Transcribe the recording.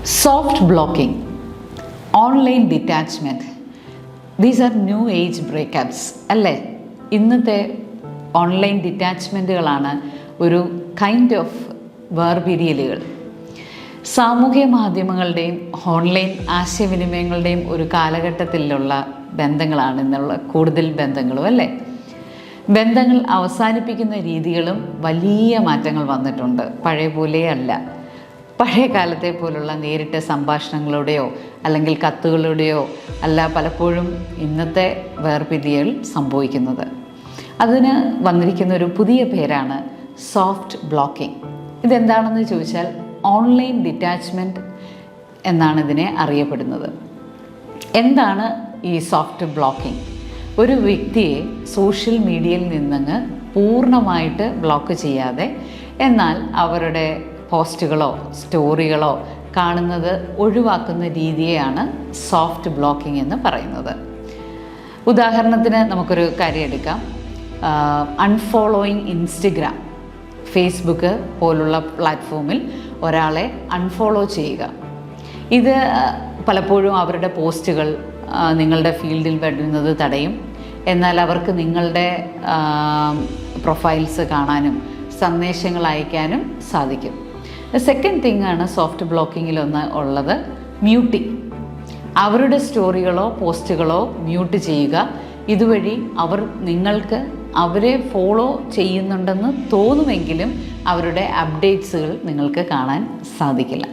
Soft blocking, online detachment, these are new age breakups അല്ലേ? ഇന്നത്തെ online ഡിറ്റാച്ച്മെൻറ്റുകളാണ് ഒരു kind of വേർപിരിയലുകൾ. സാമൂഹ്യ മാധ്യമങ്ങളുടെയും ഓൺലൈൻ ആശയവിനിമയങ്ങളുടെയും ഒരു കാലഘട്ടത്തിലുള്ള ബന്ധങ്ങളാണ് ഇന്നുള്ള കൂടുതൽ ബന്ധങ്ങളും അല്ലേ? ബന്ധങ്ങൾ അവസാനിപ്പിക്കുന്ന രീതികളും വലിയ മാറ്റങ്ങൾ വന്നിട്ടുണ്ട്. പഴയ പോലെയല്ല. പഴയ കാലത്തെ പോലുള്ള നേരിട്ട സംഭാഷണങ്ങളുടെയോ അല്ലെങ്കിൽ കത്തുകളുടെയോ അല്ല പലപ്പോഴും ഇന്നത്തെ വേർപിരിയൽ സംഭവിക്കുന്നത്. അതിന് വന്നിരിക്കുന്ന ഒരു പുതിയ പേരാണ് സോഫ്റ്റ് ബ്ലോക്കിംഗ്. ഇതെന്താണെന്ന് ചോദിച്ചാൽ ഓൺലൈൻ ഡിറ്റാച്ച്മെൻറ്റ് എന്നാണ് ഇതിനെ അറിയപ്പെടുന്നത്. എന്താണ് ഈ സോഫ്റ്റ് ബ്ലോക്കിംഗ്? ഒരു വ്യക്തിയെ സോഷ്യൽ മീഡിയയിൽ നിന്നങ്ങ് പൂർണ്ണമായിട്ട് ബ്ലോക്ക് ചെയ്യാതെ എന്നാൽ അവരുടെ പോസ്റ്റുകളോ സ്റ്റോറികളോ കാണുന്നത് ഒഴിവാക്കുന്ന രീതിയെയാണ് സോഫ്റ്റ് ബ്ലോക്കിംഗ് എന്ന് പറയുന്നത്. ഉദാഹരണത്തിന് നമുക്കൊരു കാര്യം എടുക്കാം. അൺഫോളോയിങ് ഇൻസ്റ്റഗ്രാം, ഫേസ്ബുക്ക് പോലുള്ള പ്ലാറ്റ്ഫോമിൽ ഒരാളെ അൺഫോളോ ചെയ്യുക. ഇത് പലപ്പോഴും അവരുടെ പോസ്റ്റുകൾ നിങ്ങളുടെ ഫീൽഡിൽ വരുന്നത് തടയും. എന്നാൽ അവർക്ക് നിങ്ങളുടെ പ്രൊഫൈൽസ് കാണാനും സന്ദേശങ്ങൾ അയക്കാനും സാധിക്കും. സെക്കൻഡ് തിങ് ആണ് സോഫ്റ്റ് ബ്ലോക്കിങ്ങിലൊന്ന് ഉള്ളത് മ്യൂട്ടിങ്. അവരുടെ സ്റ്റോറികളോ പോസ്റ്റുകളോ മ്യൂട്ട് ചെയ്യുക. ഇതുവഴി നിങ്ങൾക്ക് അവരെ ഫോളോ ചെയ്യുന്നുണ്ടെന്ന് തോന്നുമെങ്കിലും അവരുടെ അപ്ഡേറ്റ്സുകൾ നിങ്ങൾക്ക് കാണാൻ സാധിക്കില്ല.